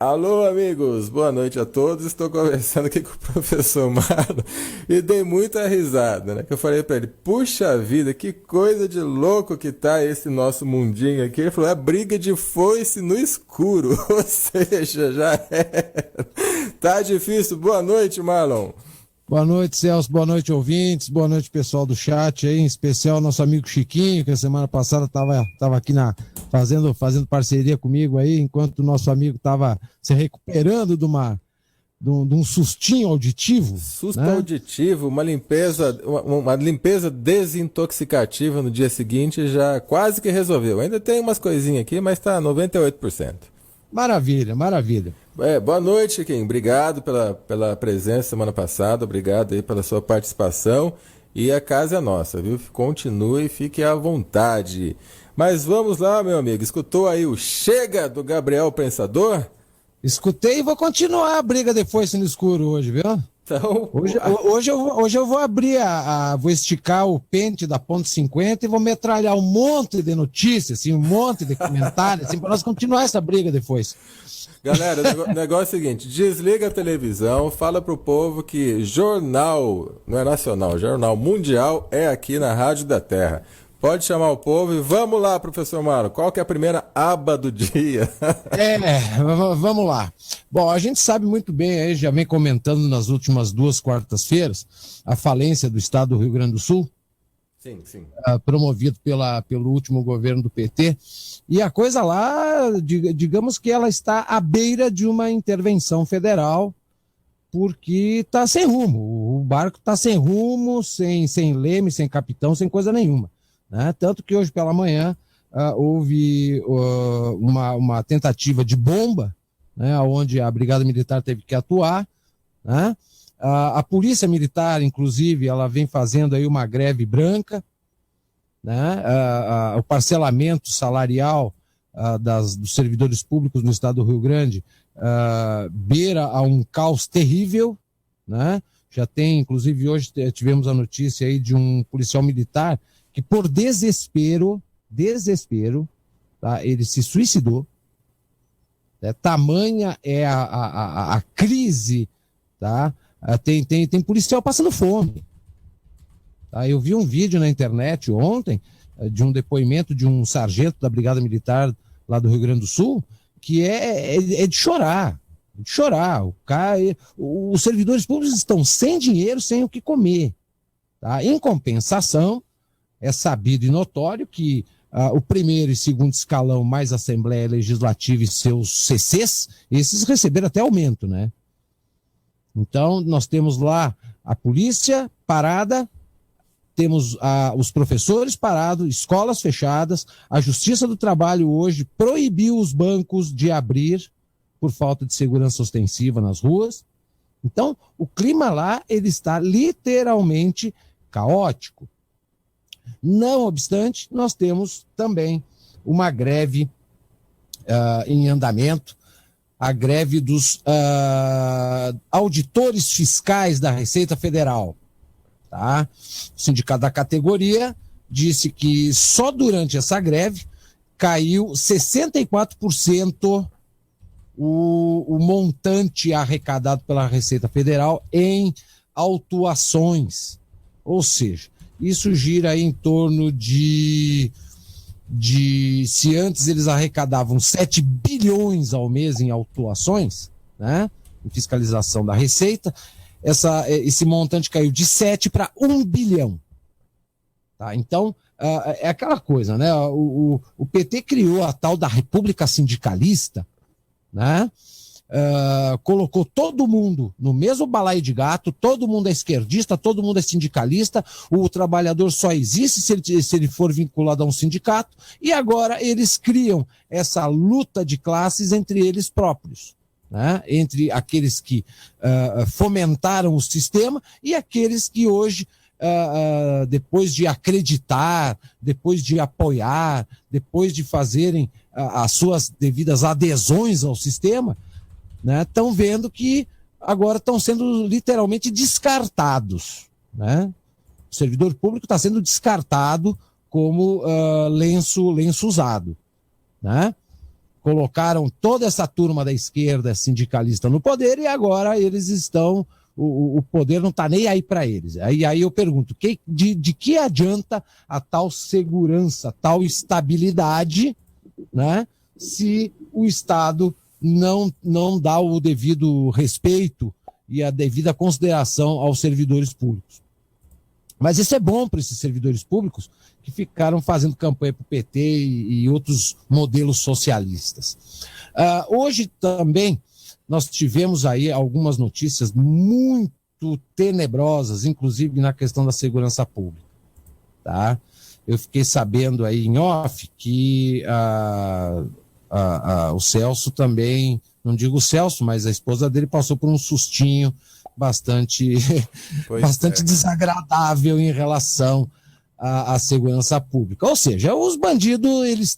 Alô, amigos, boa noite a todos. Estou conversando aqui com o professor Marlon e dei muita risada, né? Que eu falei para ele: puxa vida, que coisa de louco que tá esse nosso mundinho aqui. Ele falou: é briga de foice no escuro, ou seja, já é. Tá difícil. Boa noite, Marlon. Boa noite, Celso. Boa noite, ouvintes. Boa noite, pessoal do chat aí, em especial nosso amigo Chiquinho, que a semana passada tava aqui fazendo parceria comigo aí, enquanto o nosso amigo estava se recuperando de um sustinho auditivo, Susto né? auditivo, uma limpeza desintoxicativa no dia seguinte já quase que resolveu. Ainda tem umas coisinhas aqui, mas tá 98%. Maravilha, maravilha. Boa noite, Kim. Obrigado pela presença semana passada, obrigado aí pela sua participação. E a casa é nossa, viu? Continue e fique à vontade. Mas vamos lá, meu amigo. Escutou aí o Chega do Gabriel Pensador? Escutei e vou continuar a briga de foice no escuro hoje, viu? Então, Hoje eu vou abrir vou esticar o pente da ponto 50 e vou metralhar um monte de notícias, assim, um monte de comentários, assim, para nós continuar essa briga depois. galera, o negócio é o seguinte: desliga a televisão, fala pro povo que jornal, não é nacional, jornal mundial é aqui na Rádio da Terra. Pode chamar o povo e vamos lá, professor Maro. Qual que é a primeira aba do dia? Vamos lá. Bom, a gente sabe muito bem, aí já vem comentando nas últimas 2 quartas-feiras, a falência do estado do Rio Grande do Sul, Sim, sim. promovido pelo último governo do PT. E a coisa lá, digamos que ela está à beira de uma intervenção federal, porque está sem rumo. O barco está sem rumo, sem leme, sem capitão, sem coisa nenhuma. Né? Tanto que hoje pela manhã houve uma tentativa de bomba, né, onde a Brigada Militar teve que atuar. Né? A Polícia Militar, inclusive, ela vem fazendo aí uma greve branca. Né? O parcelamento salarial dos servidores públicos no estado do Rio Grande beira a um caos terrível. Né? Já tem, inclusive hoje tivemos a notícia aí de um policial militar que por desespero, tá, ele se suicidou. Tamanha é a crise, tá? Tem policial passando fome. Tá? Eu vi um vídeo na internet ontem de um depoimento de um sargento da Brigada Militar lá do Rio Grande do Sul, que é de chorar. De chorar. Os servidores públicos estão sem dinheiro, sem o que comer. Tá? Em compensação, é sabido e notório que o primeiro e segundo escalão, mais Assembleia Legislativa e seus CCs, esses receberam até aumento, né? Então, nós temos lá a polícia parada, temos os professores parados, escolas fechadas, a Justiça do Trabalho hoje proibiu os bancos de abrir por falta de segurança ostensiva nas ruas. Então, o clima lá, ele está literalmente caótico. Não obstante, nós temos também uma greve em andamento, a greve dos auditores fiscais da Receita Federal. Tá? O sindicato da categoria disse que só durante essa greve caiu 64% o montante arrecadado pela Receita Federal em autuações. Ou seja, isso gira aí em torno de se antes eles arrecadavam 7 bilhões ao mês em autuações, né, em fiscalização da Receita, esse montante caiu de 7 para 1 bilhão. Tá? Então, é aquela coisa, né? O PT criou a tal da República Sindicalista, né? Colocou todo mundo no mesmo balaio de gato, todo mundo é esquerdista, todo mundo é sindicalista, o trabalhador só existe se ele for vinculado a um sindicato, e agora eles criam essa luta de classes entre eles próprios, né? Entre aqueles que fomentaram o sistema e aqueles que hoje, depois de acreditar, depois de apoiar, depois de fazerem as suas devidas adesões ao sistema, estão vendo que agora estão sendo literalmente descartados. Né? O servidor público está sendo descartado como lenço usado. Né? colocaram toda essa turma da esquerda sindicalista no poder e agora eles estão, o poder não está nem aí para eles. Aí eu pergunto, de que adianta a tal segurança, tal estabilidade, né, se o Estado não dá o devido respeito e a devida consideração aos servidores públicos? Mas isso é bom para esses servidores públicos que ficaram fazendo campanha para o PT e outros modelos socialistas. Hoje também nós tivemos aí algumas notícias muito tenebrosas, inclusive na questão da segurança pública. Tá? Eu fiquei sabendo aí em off que o Celso também, não digo o Celso, mas a esposa dele passou por um sustinho bastante desagradável em relação à segurança pública. Ou seja, os bandidos eles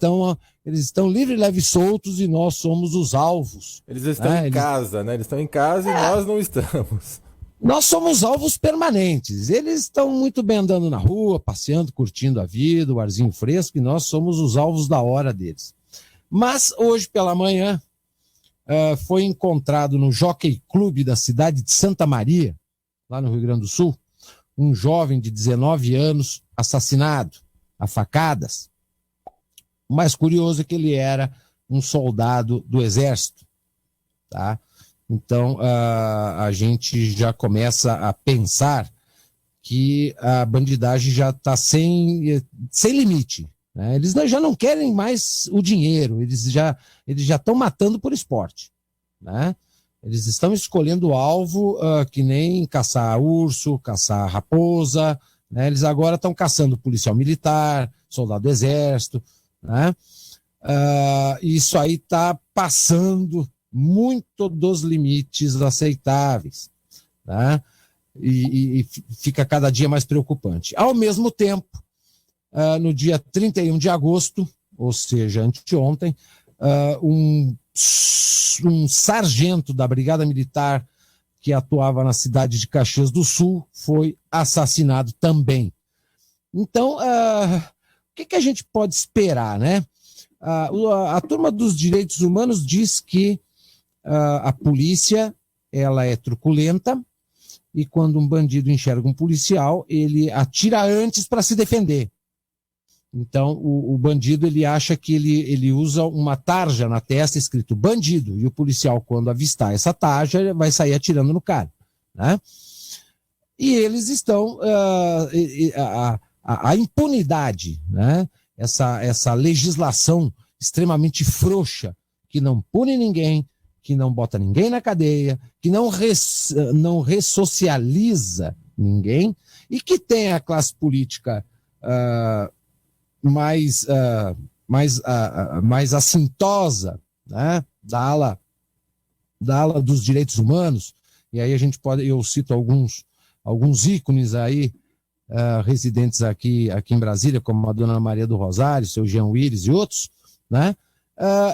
estão livres, leves, soltos e nós somos os alvos. Eles estão em casa, né? Eles estão em casa e nós não estamos. Nós somos alvos permanentes. Eles estão muito bem andando na rua, passeando, curtindo a vida, o arzinho fresco, e nós somos os alvos da hora deles. Mas hoje pela manhã foi encontrado no Jockey Club da cidade de Santa Maria, lá no Rio Grande do Sul, um jovem de 19 anos assassinado a facadas. O mais curioso é que ele era um soldado do Exército. Tá? Então a gente já começa a pensar que a bandidagem já está sem limite. Né? Eles já não querem mais o dinheiro, eles já estão matando por esporte. Né? Eles estão escolhendo o alvo que nem caçar urso, caçar raposa. Né? Eles agora estão caçando policial militar, soldado do exército. Né? Isso aí está passando muito dos limites aceitáveis. Né? E fica cada dia mais preocupante. Ao mesmo tempo, no dia 31 de agosto, ou seja, anteontem, um sargento da Brigada Militar que atuava na cidade de Caxias do Sul foi assassinado também. Então, o que a gente pode esperar, né? A turma dos direitos humanos diz que a polícia ela é truculenta e quando um bandido enxerga um policial, ele atira antes para se defender. Então, o bandido, ele acha que ele usa uma tarja na testa escrito bandido, e o policial, quando avistar essa tarja, vai sair atirando no cara. Né? E eles estão... a impunidade, né? Essa legislação extremamente frouxa, que não pune ninguém, que não bota ninguém na cadeia, que não ressocializa ninguém, e que tem a classe política... mais assintosa, né, da ala dos direitos humanos, e aí eu cito alguns ícones aí, residentes aqui em Brasília, como a dona Maria do Rosário, seu Jean Willis e outros, né,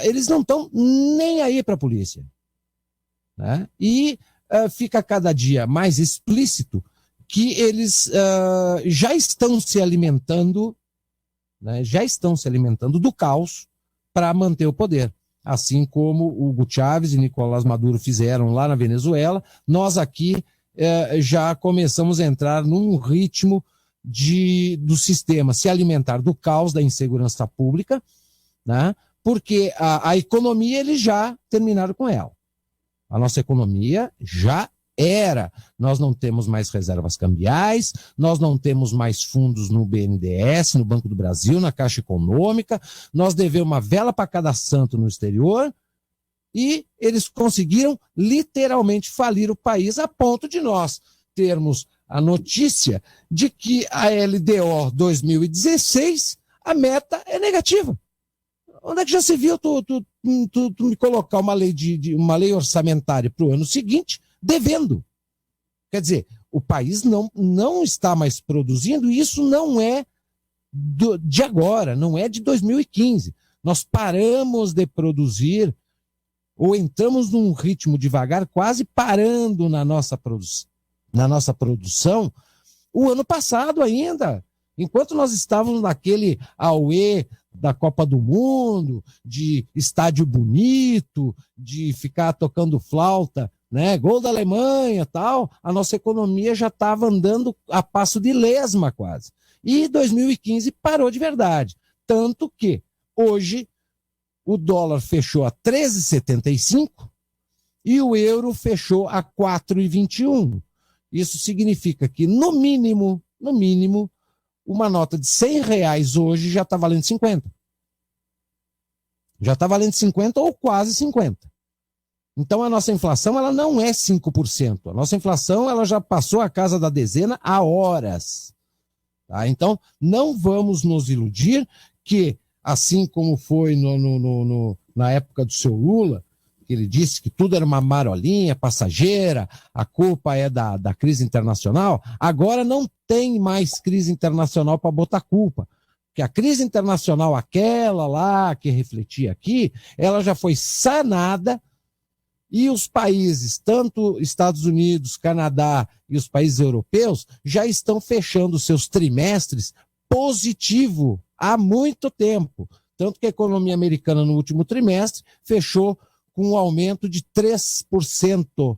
eles não estão nem aí para a polícia. Né, e fica cada dia mais explícito que eles já estão se alimentando do caos para manter o poder. Assim como o Hugo Chávez e Nicolás Maduro fizeram lá na Venezuela, nós aqui já começamos a entrar num ritmo do sistema se alimentar do caos, da insegurança pública, né? Porque a economia eles já terminaram com ela. A nossa economia já era. Nós não temos mais reservas cambiais, nós não temos mais fundos no BNDES, no Banco do Brasil, na Caixa Econômica, nós devemos uma vela para cada santo no exterior e eles conseguiram literalmente falir o país a ponto de nós termos a notícia de que a LDO 2016, a meta é negativa. Onde é que já se viu tu me colocar uma lei orçamentária para o ano seguinte devendo? Quer dizer, o país não está mais produzindo, e isso não é de agora, não é de 2015. Nós paramos de produzir, ou entramos num ritmo devagar, quase parando na nossa produção, o ano passado ainda. Enquanto nós estávamos naquele auê da Copa do Mundo, de estádio bonito, de ficar tocando flauta, né? Gol da Alemanha, tal, a nossa economia já estava andando a passo de lesma quase. E 2015 parou de verdade. Tanto que hoje o dólar fechou a 13,75 e o euro fechou a 4,21. Isso significa que, no mínimo, uma nota de R$100 hoje já está valendo 50. Já está valendo 50 ou quase 50. Então a nossa inflação ela não é 5%. A nossa inflação ela já passou a casa da dezena há horas. Tá? Então não vamos nos iludir que, assim como foi na época do seu Lula, que ele disse que tudo era uma marolinha passageira, a culpa é da crise internacional, agora não tem mais crise internacional para botar culpa. Porque a crise internacional, aquela lá que refletia aqui, ela já foi sanada e os países, tanto Estados Unidos, Canadá e os países europeus, já estão fechando seus trimestres positivo há muito tempo. Tanto que a economia americana no último trimestre fechou com um aumento de 3%.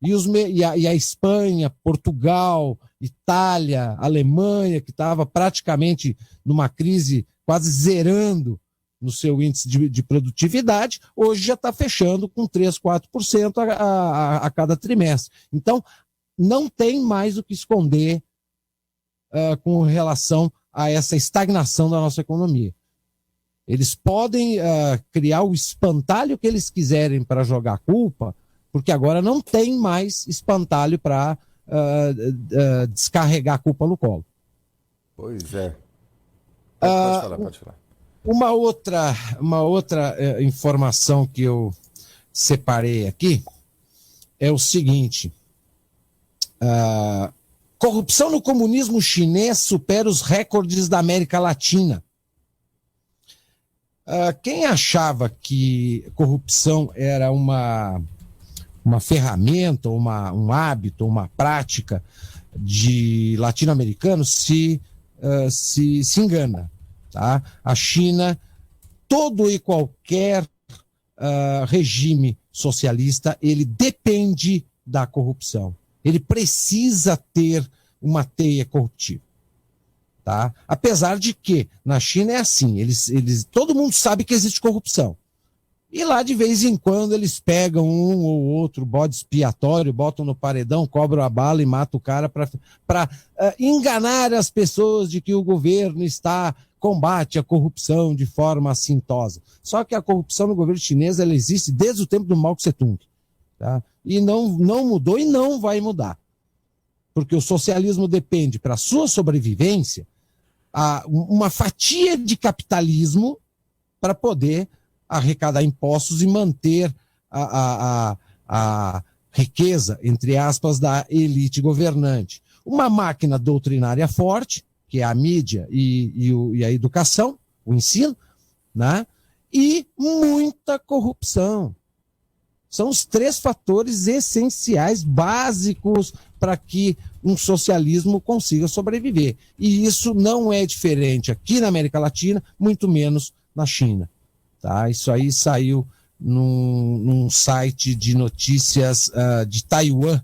E a Espanha, Portugal, Itália, Alemanha, que estava praticamente numa crise quase zerando no seu índice de produtividade, hoje já está fechando com 3%, 4% a cada trimestre. Então, não tem mais o que esconder com relação a essa estagnação da nossa economia. Eles podem criar o espantalho que eles quiserem para jogar a culpa, porque agora não tem mais espantalho para descarregar a culpa no colo. Pois é. Pode falar. Uma outra informação que eu separei aqui é o seguinte. Corrupção no comunismo chinês supera os recordes da América Latina. Quem achava que corrupção era uma ferramenta, um hábito, uma prática de latino-americanos se engana. Tá? A China, todo e qualquer regime socialista, ele depende da corrupção. Ele precisa ter uma teia corruptiva. Tá? Apesar de que na China é assim, todo mundo sabe que existe corrupção. E lá de vez em quando eles pegam um ou outro bode expiatório, botam no paredão, cobram a bala e matam o cara para enganar as pessoas de que o governo combate a corrupção de forma assintosa. Só que a corrupção no governo chinês ela existe desde o tempo do Mao Tse-tung. Tá? E não mudou e não vai mudar. Porque o socialismo depende, para sua sobrevivência, uma fatia de capitalismo para poder arrecadar impostos e manter a riqueza, entre aspas, da elite governante. Uma máquina doutrinária forte, que é a mídia e a educação, o ensino, né? E muita corrupção. São os 3 fatores essenciais, básicos, para que um socialismo consiga sobreviver. E isso não é diferente aqui na América Latina, muito menos na China. Tá? Isso aí saiu num site de notícias de Taiwan.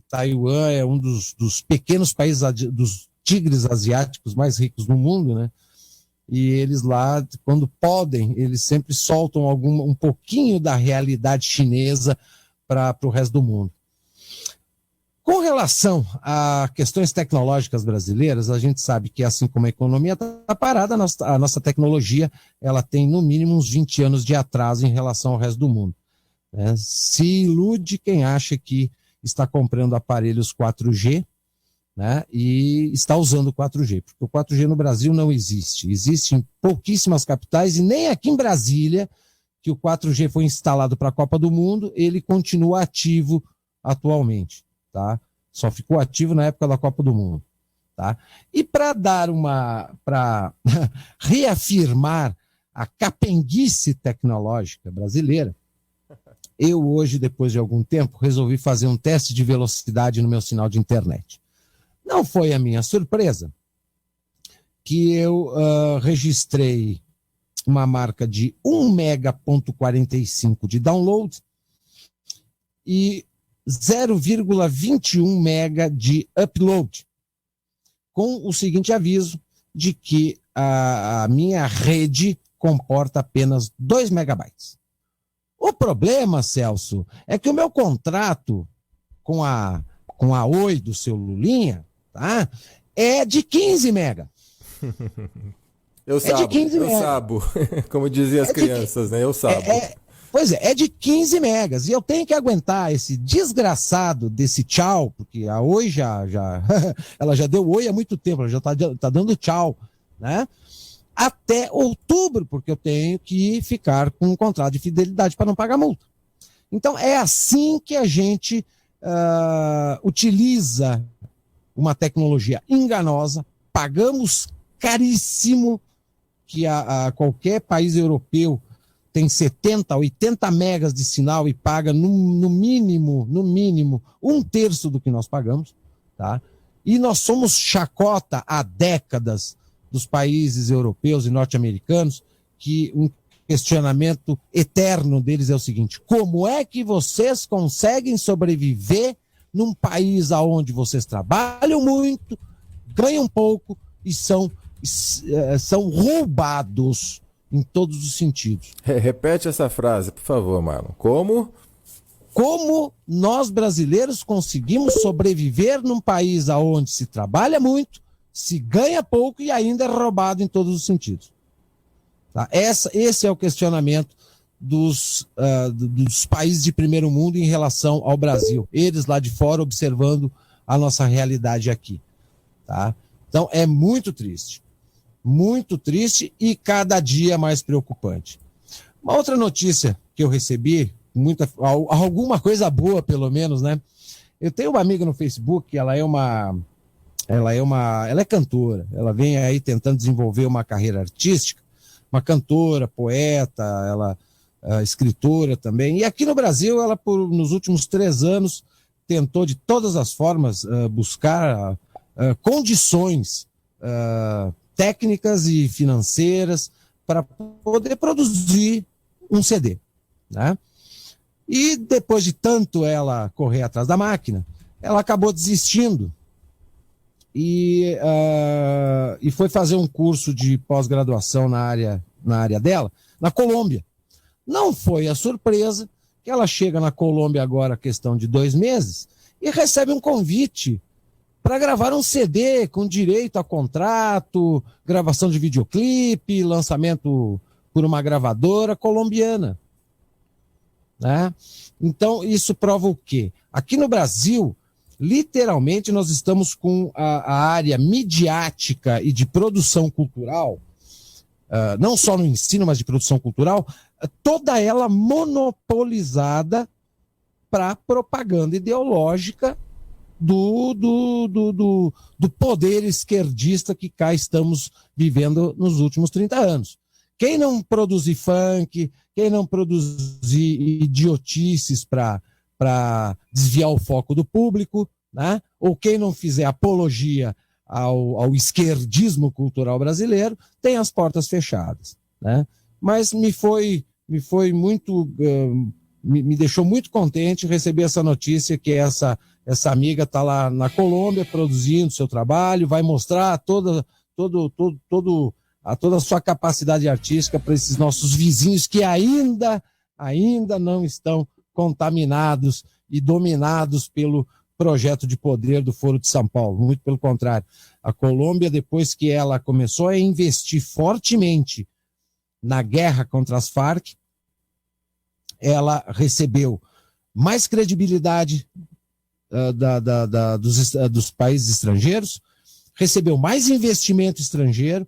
Taiwan é um dos pequenos países, dos tigres asiáticos mais ricos do mundo, né? E eles lá, quando podem, eles sempre soltam um pouquinho da realidade chinesa para o resto do mundo. Com relação a questões tecnológicas brasileiras, a gente sabe que, assim como a economia está parada, a nossa tecnologia ela tem no mínimo uns 20 anos de atraso em relação ao resto do mundo. Se ilude quem acha que está comprando aparelhos 4G, né, e está usando o 4G, porque o 4G no Brasil não existe. Existe em pouquíssimas capitais e nem aqui em Brasília, que o 4G foi instalado para a Copa do Mundo, ele continua ativo atualmente. Tá? Só ficou ativo na época da Copa do Mundo. Tá? E para reafirmar a capenguice tecnológica brasileira, eu hoje, depois de algum tempo, resolvi fazer um teste de velocidade no meu sinal de internet. Não foi a minha surpresa que eu registrei uma marca de 1,45 MB de download e 0,21 MB de upload, com o seguinte aviso de que a minha rede comporta apenas 2 megabytes. O problema, Celso, é que o meu contrato com a Oi do seu Lulinha, tá, é de 15 mega. Eu sabo, como diziam as crianças, né? Eu sabo. Pois é de 15 megas. E eu tenho que aguentar esse desgraçado desse tchau, porque a Oi ela já deu oi há muito tempo, ela já tá dando tchau, né? Até outubro, porque eu tenho que ficar com um contrato de fidelidade para não pagar multa. Então, é assim que a gente utiliza uma tecnologia enganosa, pagamos caríssimo, que qualquer país europeu tem 70, 80 megas de sinal e paga no mínimo, 1/3 do que nós pagamos, tá? E nós somos chacota há décadas dos países europeus e norte-americanos, que um questionamento eterno deles é o seguinte: como é que vocês conseguem sobreviver num país onde vocês trabalham muito, ganham pouco e são roubados em todos os sentidos? Repete essa frase, por favor, Marlon. Como nós brasileiros conseguimos sobreviver num país onde se trabalha muito, se ganha pouco e ainda é roubado em todos os sentidos? Tá? Esse é o questionamento dos países de primeiro mundo em relação ao Brasil. Eles lá de fora observando a nossa realidade aqui. Tá? Então é muito triste e cada dia mais preocupante. Uma outra notícia que eu recebi, alguma coisa boa pelo menos, né? Eu tenho uma amiga no Facebook, ela é cantora, ela vem aí tentando desenvolver uma carreira artística, uma cantora, poeta, ela escritora também. E aqui no Brasil, ela nos últimos 3 anos tentou de todas as formas buscar condições técnicas e financeiras para poder produzir um CD, né? E depois de tanto ela correr atrás da máquina, ela acabou desistindo e foi fazer um curso de pós-graduação na área dela, na Colômbia. Não foi a surpresa que ela chega na Colômbia agora, questão de 2 meses, e recebe um convite para gravar um CD com direito a contrato, gravação de videoclipe, lançamento por uma gravadora colombiana, né? Então, isso prova o quê? Aqui no Brasil, literalmente, nós estamos com a área midiática e de produção cultural, não só no ensino, mas de produção cultural, toda ela monopolizada para propaganda ideológica do poder esquerdista que cá estamos vivendo nos últimos 30 anos. Quem não produzir funk, quem não produzir idiotices para desviar o foco do público, né? Ou quem não fizer apologia ao esquerdismo cultural brasileiro, tem as portas fechadas, né? Mas me deixou muito contente receber essa notícia que essa amiga está lá na Colômbia produzindo seu trabalho, vai mostrar toda a sua capacidade artística para esses nossos vizinhos que ainda não estão contaminados e dominados pelo projeto de poder do Foro de São Paulo. Muito pelo contrário. A Colômbia, depois que ela começou a investir fortemente na guerra contra as Farc, ela recebeu mais credibilidade dos países estrangeiros, recebeu mais investimento estrangeiro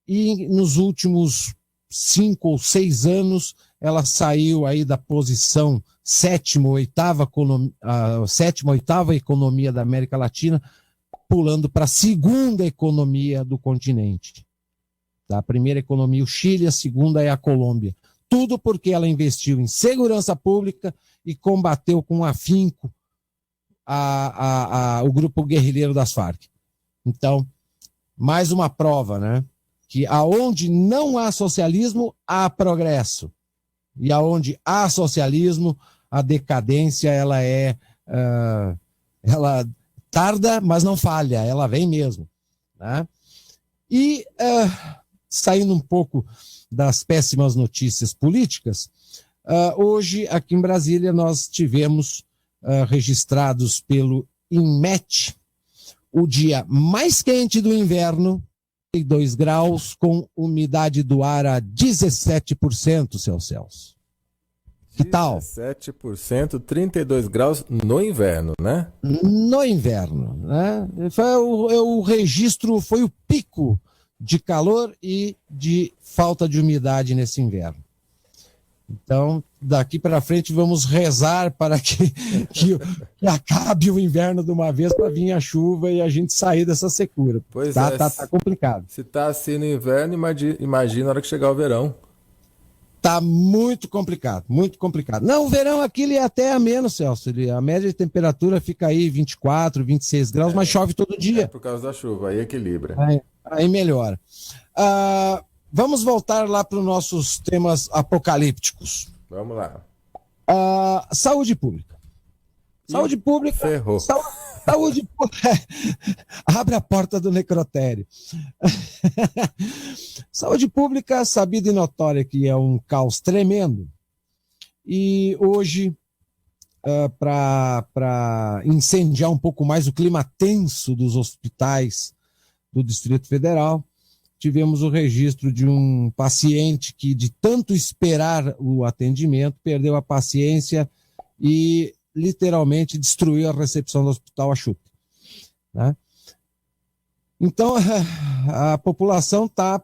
e nos últimos 5 ou 6 anos ela saiu aí da posição sétima, oitava economia da América Latina, pulando para a segunda economia do continente. A primeira economia, o Chile, a segunda é a Colômbia. Tudo porque ela investiu em segurança pública e combateu com afinco o grupo guerrilheiro das Farc. Então, mais uma prova, né? Que aonde não há socialismo, há progresso. E aonde há socialismo, a decadência, ela tarda, mas não falha, ela vem mesmo, né? E, saindo um pouco das péssimas notícias políticas, hoje, aqui em Brasília, nós tivemos registrados pelo INMET o dia mais quente do inverno, 32 graus, com umidade do ar a 17%, seu Celso. Que tal? 17%, 32 graus no inverno, né? No inverno, né? O registro foi o pico de calor e de falta de umidade nesse inverno. Então, daqui para frente, vamos rezar para que acabe o inverno de uma vez para vir a chuva e a gente sair dessa secura. Pois tá complicado. Se tá assim no inverno, imagina a hora que chegar o verão. Tá muito complicado, muito complicado. Não, o verão aqui ele é até a menos, Celso. A média de temperatura fica aí 24, 26 graus, mas chove todo dia. Por causa da chuva, aí equilibra. Aí melhora. Vamos voltar lá para os nossos temas apocalípticos. Vamos lá. Saúde pública. Saúde pública. Ferrou. Saúde pública. Abre a porta do necrotério. Saúde pública, sabida e notória que é um caos tremendo. E hoje, para incendiar um pouco mais o clima tenso dos hospitais do Distrito Federal, tivemos o registro de um paciente que, de tanto esperar o atendimento, perdeu a paciência e literalmente destruiu a recepção do hospital a chute, né? Então, a população está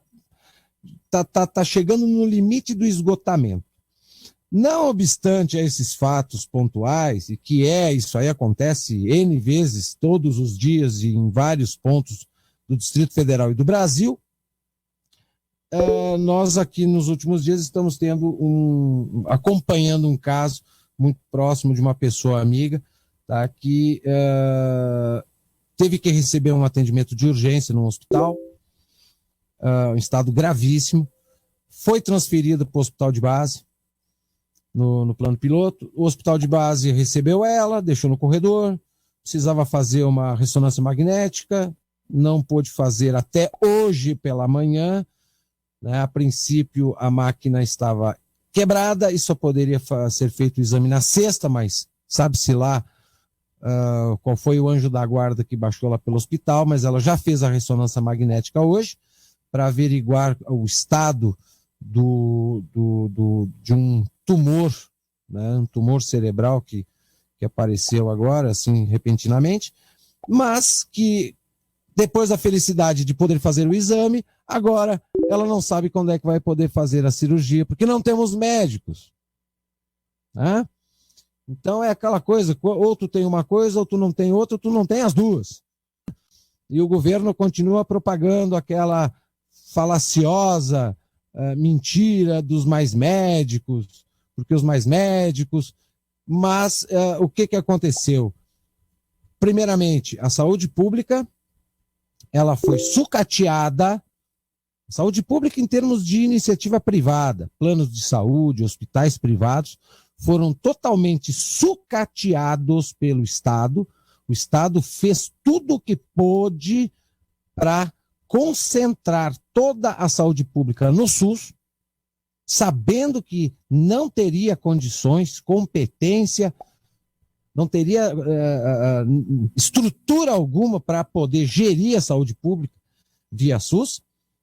chegando no limite do esgotamento. Não obstante a esses fatos pontuais, e que isso aí acontece N vezes, todos os dias e em vários pontos do Distrito Federal e do Brasil, nós aqui nos últimos dias estamos acompanhando um caso muito próximo de uma pessoa amiga, tá, que teve que receber um atendimento de urgência no hospital, em estado gravíssimo, foi transferida para o hospital de base, no plano piloto. O hospital de base recebeu ela, deixou no corredor, precisava fazer uma ressonância magnética, não pôde fazer até hoje pela manhã, né? A princípio a máquina estava quebrada e só poderia ser feito o exame na sexta, mas sabe-se lá qual foi o anjo da guarda que baixou lá pelo hospital, mas ela já fez a ressonância magnética hoje para averiguar o estado de um tumor, né, um tumor cerebral que apareceu agora, assim, repentinamente, mas que depois da felicidade de poder fazer o exame, agora ela não sabe quando é que vai poder fazer a cirurgia, porque não temos médicos, né? Então é aquela coisa, ou tu tem uma coisa, ou tu não tem outra, ou tu não tem as duas. E o governo continua propagando aquela falaciosa mentira dos mais médicos, porque os mais médicos... Mas o que aconteceu? Primeiramente, a saúde pública, ela foi sucateada, saúde pública em termos de iniciativa privada, planos de saúde, hospitais privados, foram totalmente sucateados pelo Estado. O Estado fez tudo o que pôde para concentrar toda a saúde pública no SUS, sabendo que não teria condições, competência, não teria estrutura alguma para poder gerir a saúde pública via SUS,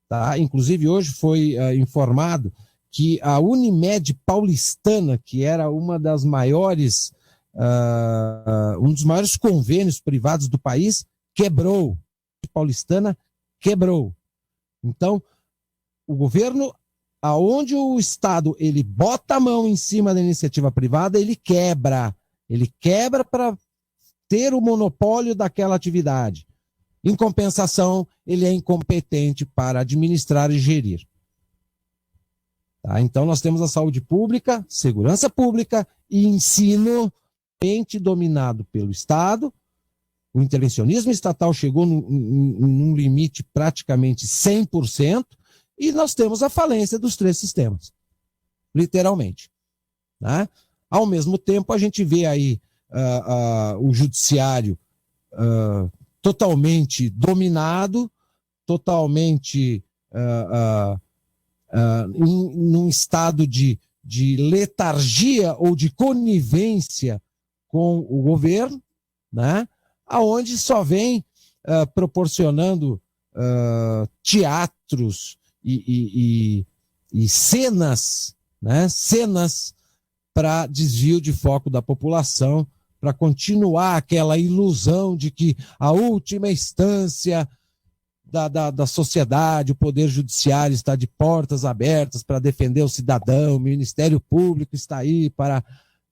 tá? Inclusive hoje foi informado que a Unimed Paulistana, que era uma das maiores, um dos maiores convênios privados do país, quebrou. A Paulistana quebrou. Então, o governo, aonde o Estado ele bota a mão em cima da iniciativa privada, ele quebra para ter o monopólio daquela atividade. Em compensação, ele é incompetente para administrar e gerir. Tá? Então, nós temos a saúde pública, segurança pública e ensino dominado pelo Estado, O intervencionismo estatal chegou num limite praticamente 100%, e nós temos a falência dos três sistemas, literalmente. Né? Ao mesmo tempo, a gente vê aí o judiciário totalmente dominado, totalmente num estado de letargia ou de conivência com o governo, né? Aonde só vem proporcionando teatros e cenas, né? Cenas para desvio de foco da população, para continuar aquela ilusão de que a última instância da sociedade, o Poder Judiciário está de portas abertas para defender o cidadão, o Ministério Público está aí para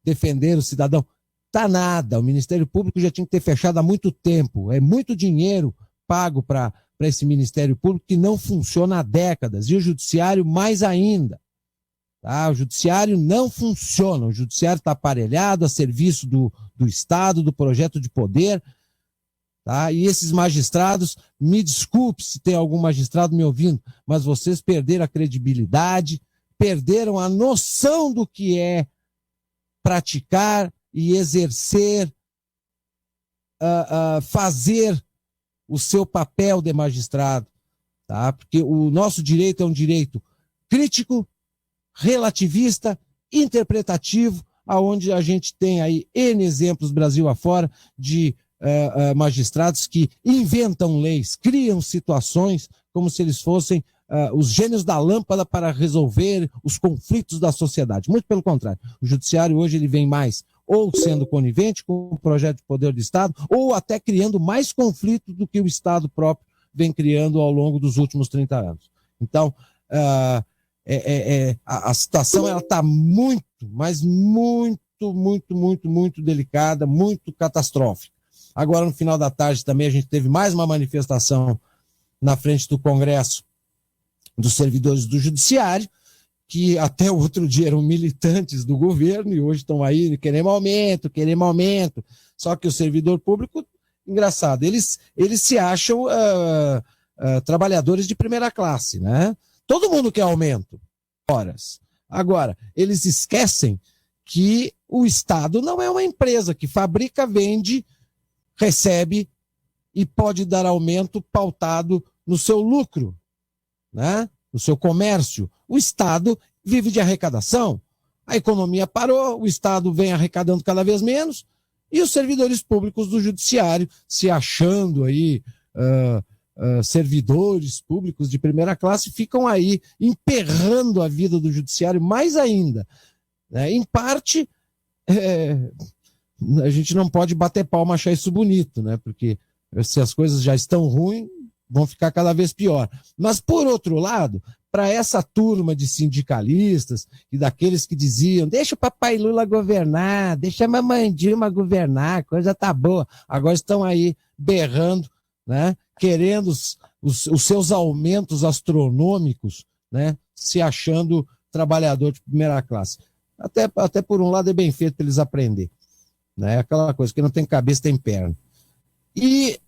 defender o cidadão. Tá nada, o Ministério Público já tinha que ter fechado há muito tempo, é muito dinheiro pago para esse Ministério Público que não funciona há décadas, e o Judiciário mais ainda. Tá? O Judiciário não funciona, o Judiciário está aparelhado a serviço do Estado, do projeto de poder, tá? E esses magistrados, me desculpe se tem algum magistrado me ouvindo, mas vocês perderam a credibilidade, perderam a noção do que é praticar e exercer, fazer o seu papel de magistrado, tá? Porque o nosso direito é um direito crítico, relativista, interpretativo, aonde a gente tem aí N exemplos Brasil afora de magistrados que inventam leis, criam situações como se eles fossem os gênios da lâmpada para resolver os conflitos da sociedade. Muito pelo contrário, o judiciário hoje ele vem mais ou sendo conivente com o projeto de poder do Estado, ou até criando mais conflito do que o Estado próprio vem criando ao longo dos últimos 30 anos. Então, a situação está muito, mas muito delicada, muito catastrófica. Agora, no final da tarde, também a gente teve mais uma manifestação na frente do Congresso dos servidores do Judiciário, que até o outro dia eram militantes do governo e hoje estão aí, queremos aumento. Só que o servidor público, engraçado, eles se acham trabalhadores de primeira classe, né? Todo mundo quer aumento, horas. Agora, eles esquecem que o Estado não é uma empresa que fabrica, vende, recebe e pode dar aumento pautado no seu lucro, né? No seu comércio. O Estado vive de arrecadação. A economia parou, o Estado vem arrecadando cada vez menos e os servidores públicos do Judiciário se achando aí servidores públicos de primeira classe ficam aí emperrando a vida do Judiciário mais ainda. Né? Em parte, a gente não pode bater palma e achar isso bonito, né? Porque se as coisas já estão ruins, vão ficar cada vez pior. Mas, por outro lado, para essa turma de sindicalistas e daqueles que diziam deixa o papai Lula governar, deixa a mamãe Dilma governar, a coisa tá boa, agora estão aí berrando, né, querendo os seus aumentos astronômicos, né, se achando trabalhador de primeira classe. Até por um lado é bem feito para eles aprenderem. Né, aquela coisa que não tem cabeça, tem perna. E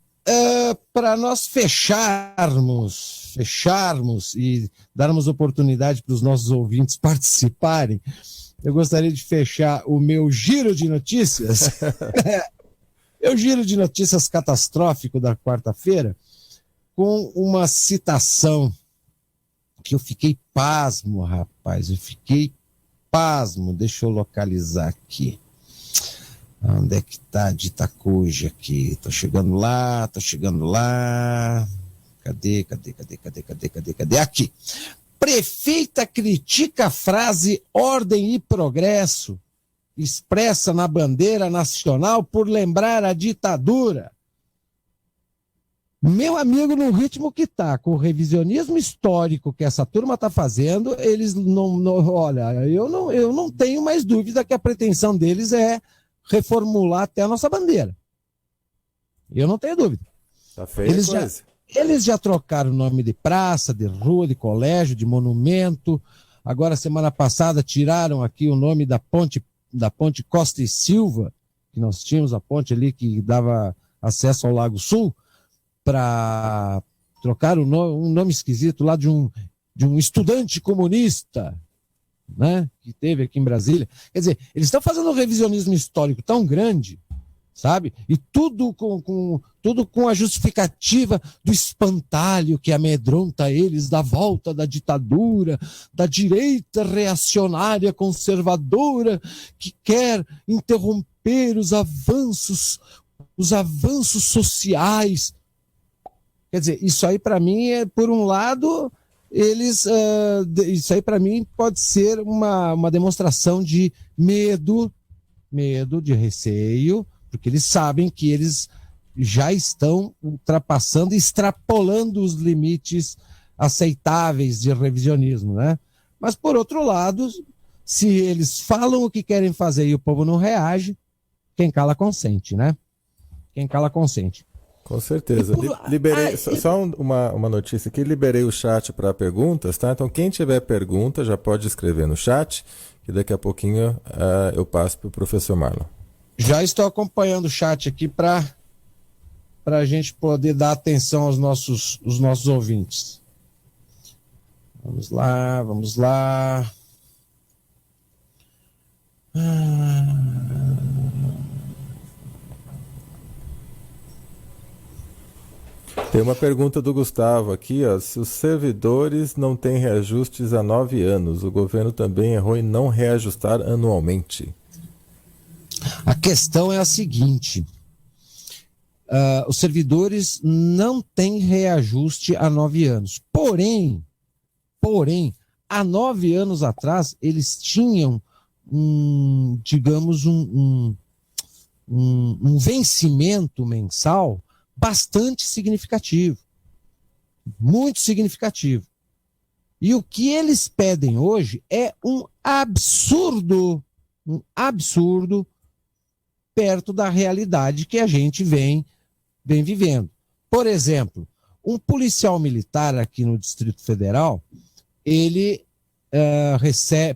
para nós fecharmos e darmos oportunidade para os nossos ouvintes participarem, eu gostaria de fechar o meu giro de notícias, meu giro de notícias catastrófico da quarta-feira, com uma citação que eu fiquei pasmo, rapaz, deixa eu localizar aqui. Onde é que tá a dita cuja aqui? Tô chegando lá. Cadê? Aqui. Prefeita critica a frase ordem e progresso expressa na bandeira nacional por lembrar a ditadura. Meu amigo, no ritmo que tá, com o revisionismo histórico que essa turma tá fazendo, eles olha, eu não tenho mais dúvida que a pretensão deles é reformular até a nossa bandeira. Eu não tenho dúvida. Tá feio eles já trocaram o nome de praça, de rua, de colégio, de monumento. Agora, semana passada, tiraram aqui o nome da ponte Costa e Silva, que nós tínhamos a ponte ali que dava acesso ao Lago Sul, para trocar um nome esquisito lá de um estudante comunista, né, que teve aqui em Brasília. Quer dizer, eles estão fazendo um revisionismo histórico tão grande, sabe? E tudo com a justificativa do espantalho que amedronta eles da volta da ditadura, da direita reacionária conservadora que quer interromper os avanços sociais. Quer dizer, isso aí para mim por um lado, isso aí para mim pode ser uma demonstração de medo, de receio, porque eles sabem que eles já estão ultrapassando, extrapolando os limites aceitáveis de revisionismo, né? Mas, por outro lado, se eles falam o que querem fazer e o povo não reage, quem cala consente, né? Quem cala consente. Com certeza. Liberei, só uma notícia aqui, liberei o chat para perguntas, tá? Então, quem tiver pergunta já pode escrever no chat, que daqui a pouquinho eu passo para o professor Marlon. Já estou acompanhando o chat aqui para a gente poder dar atenção aos nossos ouvintes. Vamos lá. Tem uma pergunta do Gustavo aqui, ó. Se os servidores não têm reajustes há 9 anos, o governo também errou em não reajustar anualmente. A questão é a seguinte, os servidores não têm reajuste há 9 anos. Porém, há 9 anos atrás, eles tinham um vencimento mensal bastante significativo, muito significativo. E o que eles pedem hoje é um absurdo perto da realidade que a gente vem vivendo. Por exemplo, um policial militar aqui no Distrito Federal, ele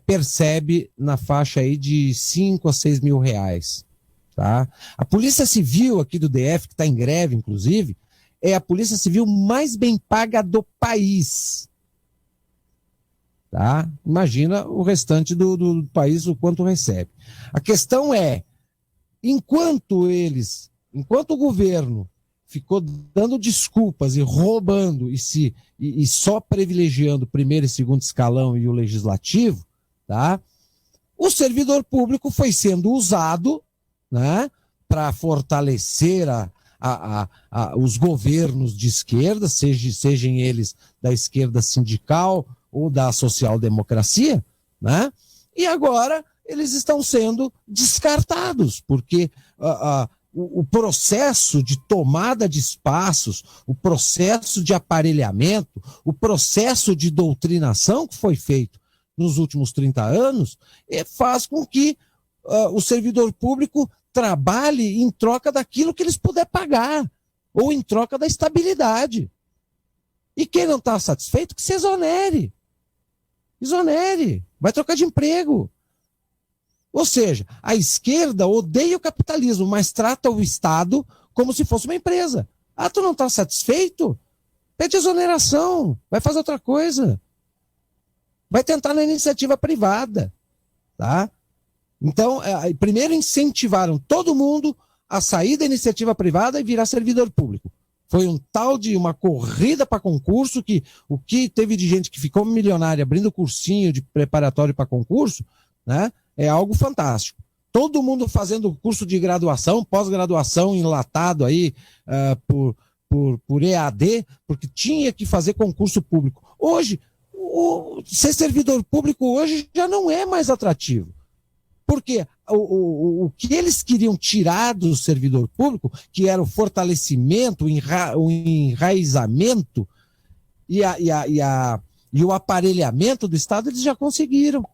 percebe na faixa aí de 5 a 6 mil reais. Tá? A Polícia Civil aqui do DF, que está em greve, inclusive, é a Polícia Civil mais bem paga do país. Tá? Imagina o restante do país, o quanto recebe. A questão é, enquanto o governo ficou dando desculpas e roubando e só privilegiando o primeiro e segundo escalão e o legislativo, tá? O servidor público foi sendo usado, né, para fortalecer os governos de esquerda, sejam eles da esquerda sindical ou da social-democracia, né? E agora eles estão sendo descartados, porque o processo de tomada de espaços, o processo de aparelhamento, o processo de doutrinação que foi feito nos últimos 30 anos, faz com que o servidor público trabalhe em troca daquilo que eles puder pagar, ou em troca da estabilidade. E quem não está satisfeito, que se exonere. Exonere. Vai trocar de emprego. Ou seja, a esquerda odeia o capitalismo, mas trata o Estado como se fosse uma empresa. Ah, tu não está satisfeito? Pede exoneração, vai fazer outra coisa. Vai tentar na iniciativa privada. Tá? Então, primeiro incentivaram todo mundo a sair da iniciativa privada e virar servidor público. Foi um tal de uma corrida para concurso que o que teve de gente que ficou milionária abrindo cursinho de preparatório para concurso, né? É algo fantástico. Todo mundo fazendo curso de graduação, pós-graduação enlatado aí por EAD, porque tinha que fazer concurso público. Hoje, ser servidor público hoje já não é mais atrativo. Porque o que eles queriam tirar do servidor público, que era o fortalecimento, o enraizamento e o aparelhamento do Estado, eles já conseguiram.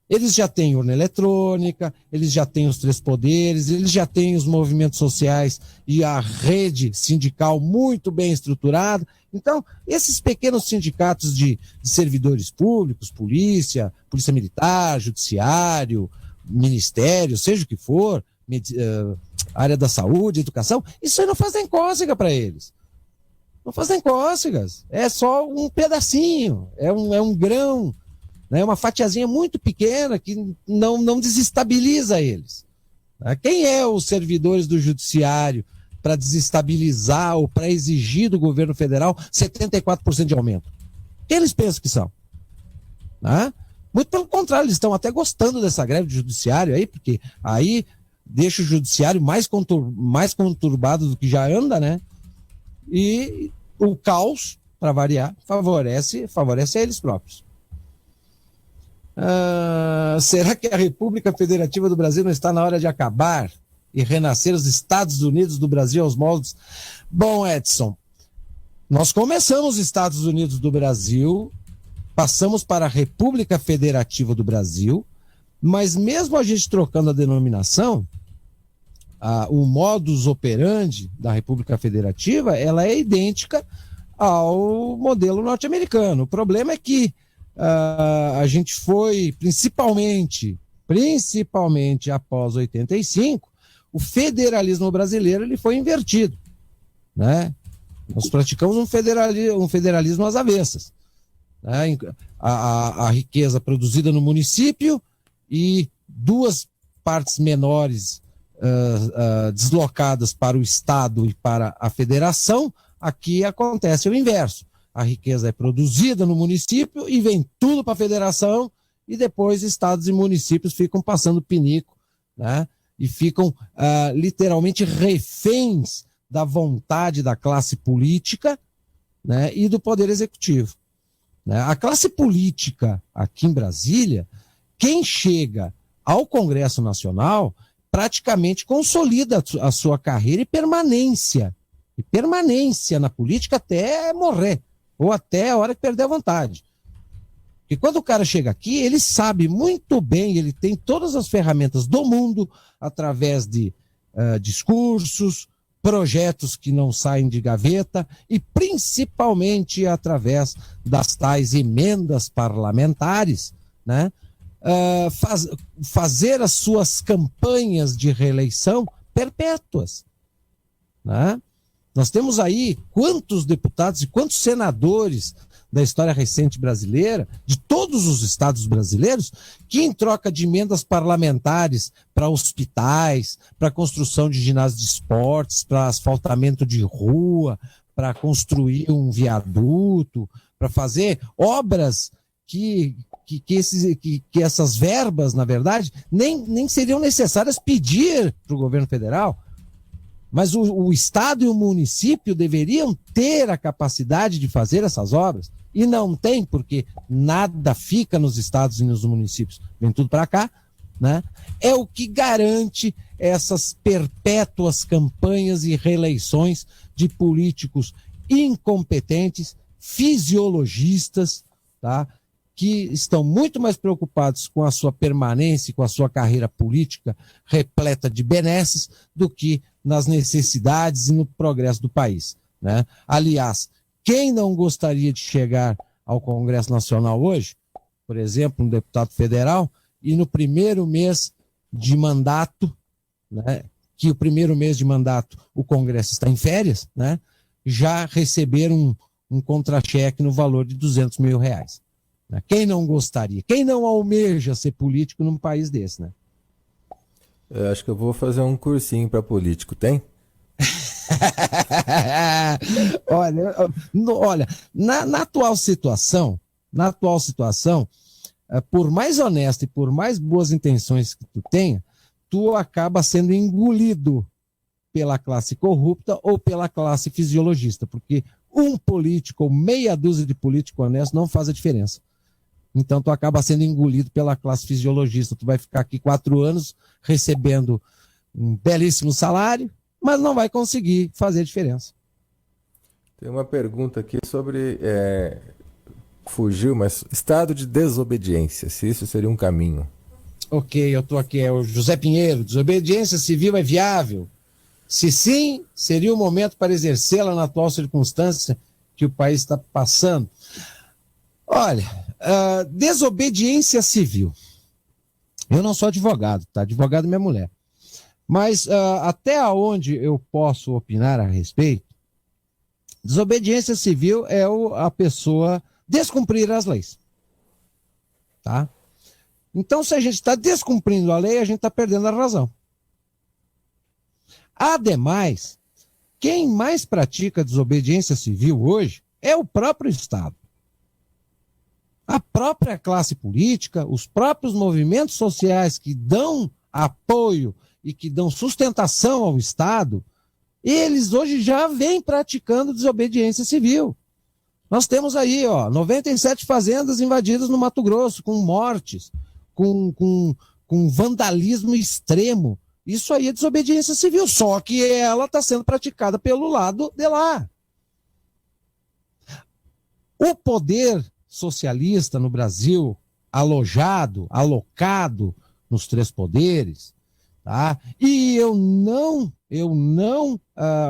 Eles já têm urna eletrônica, eles já têm os 3 poderes, eles já têm os movimentos sociais e a rede sindical muito bem estruturada. Então, esses pequenos sindicatos de servidores públicos, polícia militar, judiciário, ministério, seja o que for, área da saúde, educação, isso aí não fazem cócega para eles. Não fazem cócegas. É só um pedacinho, é um grão, né? Uma fatiazinha muito pequena que não desestabiliza eles. Quem é os servidores do judiciário para desestabilizar ou para exigir do governo federal 74% de aumento? Quem eles pensam que são? Muito pelo contrário, eles estão até gostando dessa greve do judiciário aí, porque aí deixa o judiciário mais conturbado do que já anda, né? E o caos, para variar, favorece a eles próprios. Será que a República Federativa do Brasil não está na hora de acabar e renascer os Estados Unidos do Brasil aos moldes? Bom, Edson, nós começamos os Estados Unidos do Brasil, passamos para a República Federativa do Brasil, mas mesmo a gente trocando a denominação, o modus operandi da República Federativa, ela é idêntica ao modelo norte-americano. O problema é que a gente foi, principalmente após 85, o federalismo brasileiro ele foi invertido, né? Nós praticamos um federalismo às avessas, né? A riqueza produzida no município e duas partes menores deslocadas para o Estado e para a federação. Aqui acontece o inverso. A riqueza é produzida no município e vem tudo para a federação, e depois estados e municípios ficam passando pinico, né? E ficam literalmente reféns da vontade da classe política, né? E do poder executivo, né? A classe política aqui em Brasília, quem chega ao Congresso Nacional praticamente consolida a sua carreira e permanência na política até morrer, ou até a hora que perder a vontade. Porque quando o cara chega aqui, ele sabe muito bem, ele tem todas as ferramentas do mundo, através de discursos, projetos que não saem de gaveta, e principalmente através das tais emendas parlamentares, né? Fazer as suas campanhas de reeleição perpétuas, né? Nós temos aí quantos deputados e quantos senadores da história recente brasileira, de todos os estados brasileiros, que em troca de emendas parlamentares para hospitais, para construção de ginásios de esportes, para asfaltamento de rua, para construir um viaduto, para fazer obras que essas verbas, na verdade, nem seriam necessárias pedir para o governo federal. Mas o Estado e o município deveriam ter a capacidade de fazer essas obras, e não tem, porque nada fica nos estados e nos municípios, vem tudo para cá, né? É o que garante essas perpétuas campanhas e reeleições de políticos incompetentes, fisiologistas, tá? Que estão muito mais preocupados com a sua permanência e com a sua carreira política repleta de benesses do que nas necessidades e no progresso do país, né? Aliás, quem não gostaria de chegar ao Congresso Nacional hoje, por exemplo, um deputado federal, e no primeiro mês de mandato, né, que o primeiro mês de mandato o Congresso está em férias, né, já receber um contra-cheque no valor de R$200 mil. Quem não gostaria? Quem não almeja ser político num país desse, né? Eu acho que eu vou fazer um cursinho para político, tem? Olha, na atual situação, por mais honesto e por mais boas intenções que tu tenha, tu acaba sendo engolido pela classe corrupta ou pela classe fisiologista, porque um político ou meia dúzia de político honesto não faz a diferença. Então tu acaba sendo engolido pela classe fisiologista. Tu vai ficar aqui 4 anos recebendo um belíssimo salário, mas não vai conseguir fazer a diferença. Tem uma pergunta aqui sobre, fugiu, mas estado de desobediência, se isso seria um caminho. Ok, eu estou aqui, é o José Pinheiro. Desobediência civil é viável? Se sim, seria o momento para exercê-la na atual circunstância que o país está passando? Olha, desobediência civil. Eu não sou advogado, tá? Advogado é minha mulher. Mas até onde eu posso opinar a respeito, desobediência civil é a pessoa descumprir as leis. Tá? Então, se a gente está descumprindo a lei, a gente está perdendo a razão. Ademais, quem mais pratica desobediência civil hoje é o próprio Estado. A própria classe política, os próprios movimentos sociais que dão apoio e que dão sustentação ao Estado, eles hoje já vêm praticando desobediência civil. Nós temos aí, 97 fazendas invadidas no Mato Grosso, com mortes, com vandalismo extremo. Isso aí é desobediência civil, só que ela está sendo praticada pelo lado de lá. O poder socialista no Brasil, alocado nos três poderes, tá? E eu não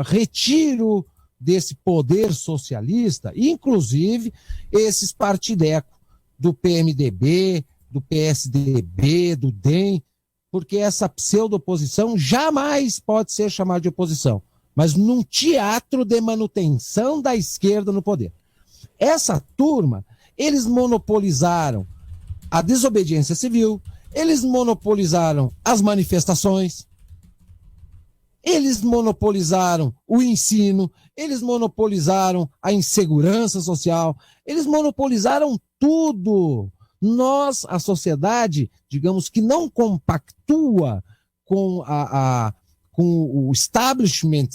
retiro desse poder socialista, inclusive esses partidecos do PMDB, do PSDB, do DEM, porque essa pseudo-oposição jamais pode ser chamada de oposição, mas num teatro de manutenção da esquerda no poder. Essa turma, eles monopolizaram a desobediência civil, eles monopolizaram as manifestações, eles monopolizaram o ensino, eles monopolizaram a insegurança social, eles monopolizaram tudo. Nós, a sociedade, digamos que não compactua com o establishment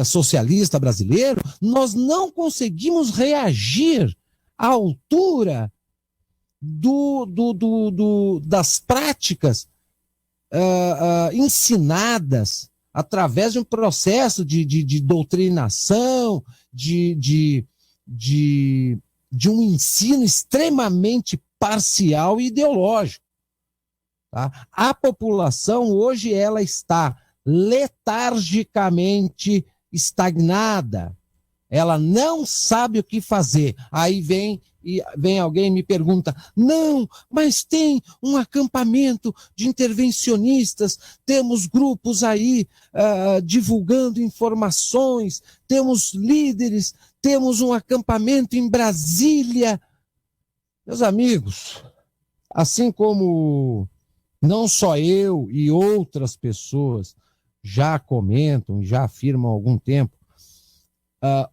socialista brasileiro, nós não conseguimos reagir à altura das práticas ensinadas através de um processo de doutrinação, de um ensino extremamente parcial e ideológico. Tá? A população hoje ela está letargicamente estagnada. Ela não sabe o que fazer. Aí vem alguém e me pergunta, não, mas tem um acampamento de intervencionistas, temos grupos aí divulgando informações, temos líderes, temos um acampamento em Brasília. Meus amigos, assim como não só eu e outras pessoas já comentam, já afirmam há algum tempo,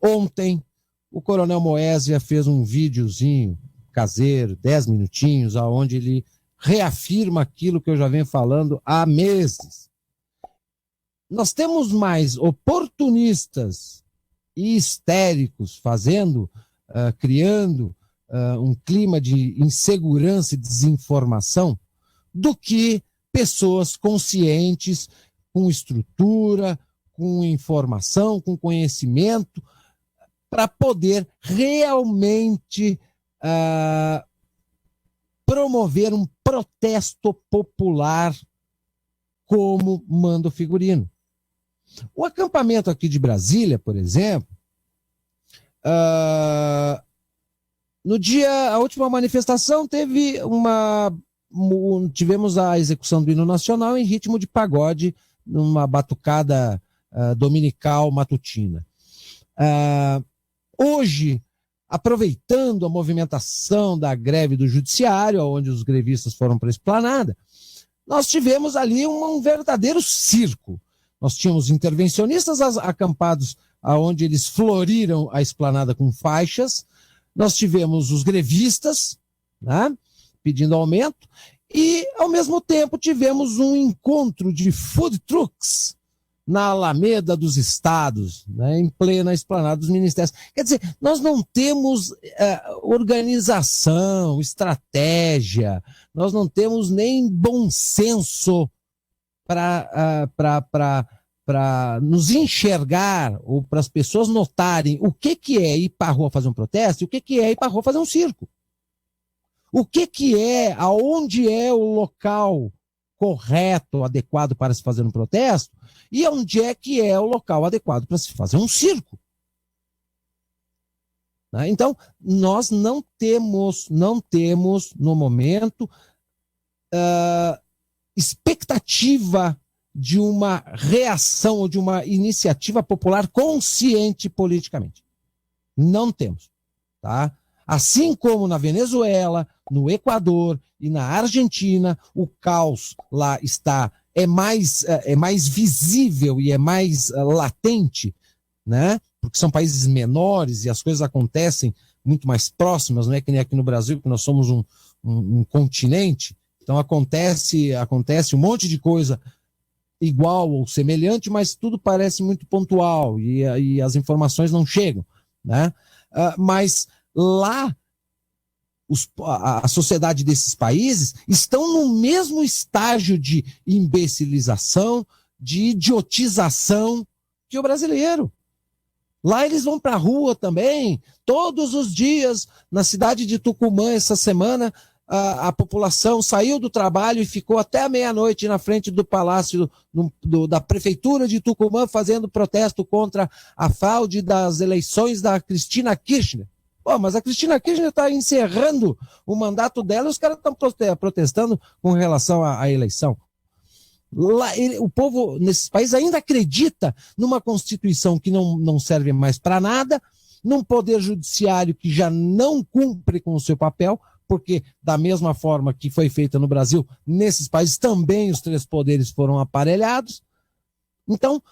ontem o Coronel Moésia fez um videozinho caseiro, 10 minutinhos, onde ele reafirma aquilo que eu já venho falando há meses. Nós temos mais oportunistas e histéricos criando um clima de insegurança e desinformação do que pessoas conscientes, com estrutura, com informação, com conhecimento, para poder realmente promover um protesto popular como manda o figurino. O acampamento aqui de Brasília, por exemplo, a última manifestação tivemos a execução do hino nacional em ritmo de pagode, numa batucada dominical matutina. Hoje, aproveitando a movimentação da greve do judiciário, onde os grevistas foram para a esplanada, nós tivemos ali um verdadeiro circo. Nós tínhamos intervencionistas acampados onde eles floriram a esplanada com faixas, nós tivemos os grevistas, né, pedindo aumento, e, ao mesmo tempo, tivemos um encontro de food trucks na Alameda dos Estados, né, em plena esplanada dos ministérios. Quer dizer, nós não temos organização, estratégia, nós não temos nem bom senso para nos enxergar ou para as pessoas notarem o que é ir para a rua fazer um protesto e o que é ir para a rua fazer um circo. O que é, aonde é o local correto, adequado para se fazer um protesto e onde é que é o local adequado para se fazer um circo. Né? Então, nós não temos no momento expectativa de uma reação ou de uma iniciativa popular consciente politicamente. Não temos, tá? Assim como na Venezuela, no Equador e na Argentina, o caos lá é mais visível e é mais latente, né? Porque são países menores e as coisas acontecem muito mais próximas, não é que nem aqui no Brasil, que nós somos um continente, então acontece um monte de coisa igual ou semelhante, mas tudo parece muito pontual e as informações não chegam, né? Mas lá a sociedade desses países estão no mesmo estágio de imbecilização, de idiotização que o brasileiro. Lá eles vão para a rua também, todos os dias. Na cidade de Tucumã, essa semana, a população saiu do trabalho e ficou até a meia-noite na frente do palácio da prefeitura de Tucumã fazendo protesto contra a fraude das eleições da Cristina Kirchner. Pô, mas a Cristina Kirchner está encerrando o mandato dela e os caras estão protestando com relação à eleição. Lá, o povo nesses países ainda acredita numa Constituição que não serve mais para nada, num poder judiciário que já não cumpre com o seu papel, porque da mesma forma que foi feita no Brasil, nesses países também os três poderes foram aparelhados. Então,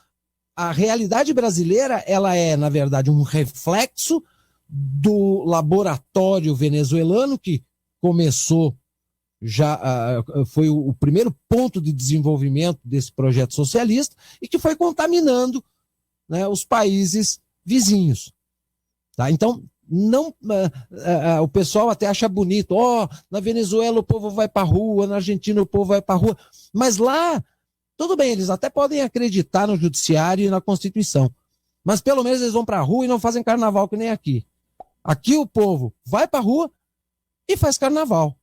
a realidade brasileira, ela é, na verdade, um reflexo do laboratório venezuelano, que começou foi o primeiro ponto de desenvolvimento desse projeto socialista e que foi contaminando, né, os países vizinhos. Tá? Então, o pessoal até acha bonito, na Venezuela o povo vai para a rua, na Argentina o povo vai para a rua, mas lá, tudo bem, eles até podem acreditar no judiciário e na Constituição, mas pelo menos eles vão para a rua e não fazem carnaval que nem aqui. Aqui o povo vai para a rua e faz carnaval.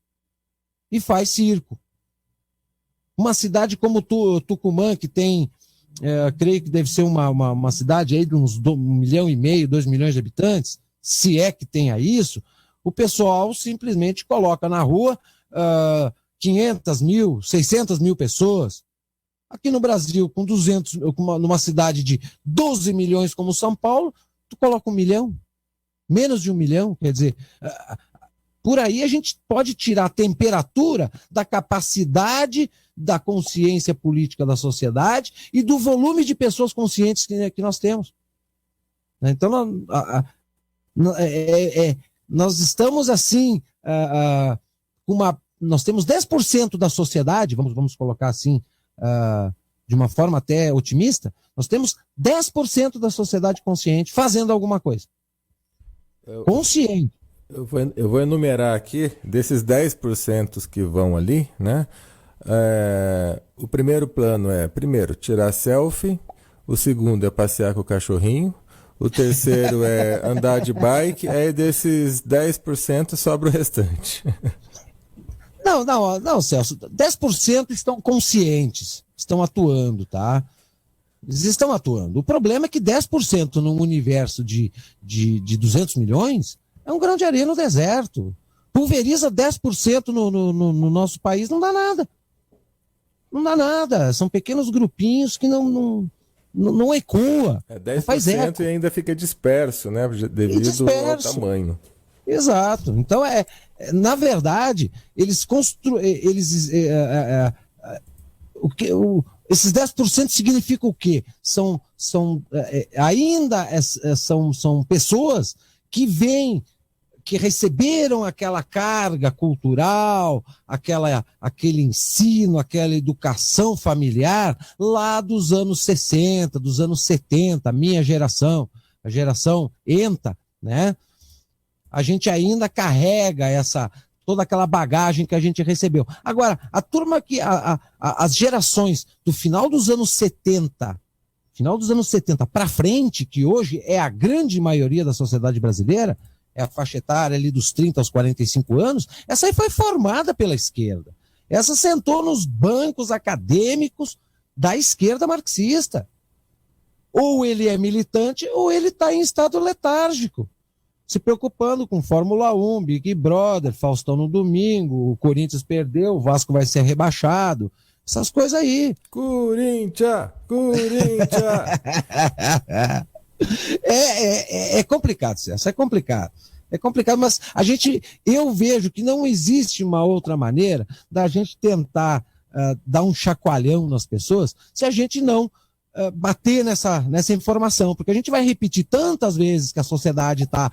E faz circo. Uma cidade como Tucumã, que tem, creio que deve ser uma cidade aí de uns 1,5 milhão, 2 milhões de habitantes, se é que tenha isso, o pessoal simplesmente coloca na rua 500 mil, 600 mil pessoas. Aqui no Brasil, com 200, numa cidade de 12 milhões como São Paulo, tu coloca 1 milhão, menos de 1 milhão, quer dizer... Por aí a gente pode tirar a temperatura da capacidade da consciência política da sociedade e do volume de pessoas conscientes que nós temos. Então, nós estamos assim, nós temos 10% da sociedade, vamos colocar assim, de uma forma até otimista, nós temos 10% da sociedade consciente fazendo alguma coisa. Consciente. Eu vou enumerar aqui, desses 10% que vão ali, né? O primeiro plano primeiro, tirar selfie. O segundo é passear com o cachorrinho. O terceiro é andar de bike. Aí desses 10% sobra o restante. Não, Celso. 10% estão conscientes, estão atuando, tá? Eles estão atuando. O problema é que 10% num universo de 200 milhões... é um grão de areia no deserto. Pulveriza 10% no nosso país, não dá nada. Não dá nada. São pequenos grupinhos que não ecoa. 10% não faz eco. E ainda fica disperso, né? Devido ao tamanho. Exato. Então, na verdade, esses 10% significa o quê? Ainda são pessoas que receberam aquela carga cultural, aquele ensino, aquela educação familiar lá dos anos 60, dos anos 70, a minha geração, a geração ENTA, né? A gente ainda carrega toda aquela bagagem que a gente recebeu. Agora, a turma as gerações do final dos anos 70 para frente, que hoje é a grande maioria da sociedade brasileira, é a faixa etária ali dos 30 aos 45 anos, essa aí foi formada pela esquerda. Essa sentou nos bancos acadêmicos da esquerda marxista. Ou ele é militante, ou ele está em estado letárgico, se preocupando com Fórmula 1, Big Brother, Faustão no domingo, o Corinthians perdeu, o Vasco vai ser rebaixado, essas coisas aí. Corinthians! É complicado, Celso, é complicado. É complicado, mas eu vejo que não existe uma outra maneira da gente tentar dar um chacoalhão nas pessoas se a gente não bater nessa informação, porque a gente vai repetir tantas vezes que a sociedade está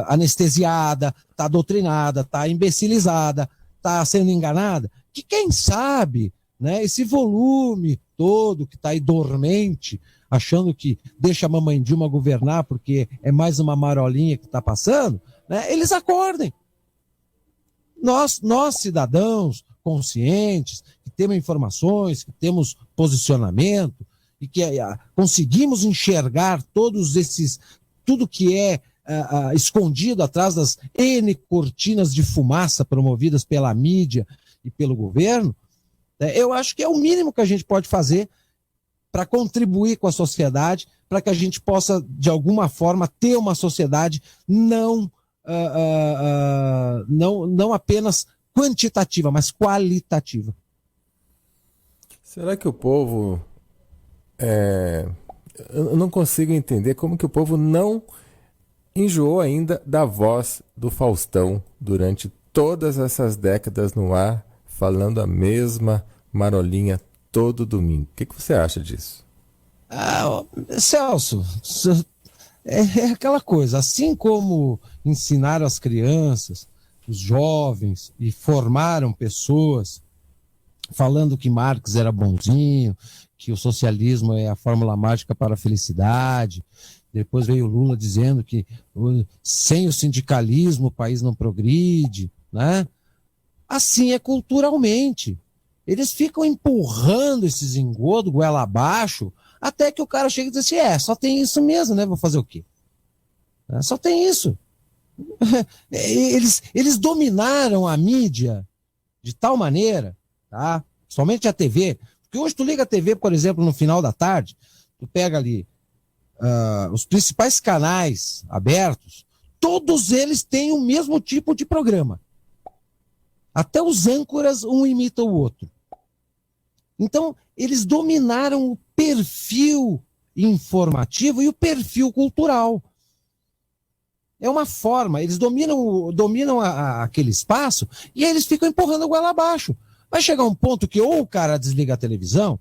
anestesiada, está doutrinada, está imbecilizada, está sendo enganada, que quem sabe, né, esse volume todo que está aí dormente, achando que deixa a mamãe Dilma governar porque é mais uma marolinha que está passando, né, eles acordem. Nós, cidadãos conscientes, que temos informações, que temos posicionamento e que conseguimos enxergar tudo que é escondido atrás das N cortinas de fumaça promovidas pela mídia e pelo governo, eu acho que é o mínimo que a gente pode fazer para contribuir com a sociedade, para que a gente possa, de alguma forma, ter uma sociedade não apenas quantitativa, mas qualitativa. Será que o povo... Eu não consigo entender como que o povo não enjoou ainda da voz do Faustão durante todas essas décadas no ar, falando a mesma marolinha todo domingo. O que você acha disso? Celso, é aquela coisa, assim como ensinaram as crianças, os jovens, e formaram pessoas falando que Marx era bonzinho, que o socialismo é a fórmula mágica para a felicidade. Depois veio o Lula dizendo que sem o sindicalismo o país não progride, né? Assim é culturalmente. Eles ficam empurrando esses engodos goela abaixo até que o cara chega e diz assim, só tem isso mesmo, né? Vou fazer o quê? Só tem isso. Eles dominaram a mídia de tal maneira, tá? Somente a TV, porque hoje tu liga a TV, por exemplo, no final da tarde, tu pega ali os principais canais abertos, todos eles têm o mesmo tipo de programa. Até os âncoras, um imita o outro. Então, eles dominaram o perfil informativo e o perfil cultural. É uma forma, eles dominam aquele espaço e aí eles ficam empurrando a goela abaixo. Vai chegar um ponto que ou o cara desliga a televisão,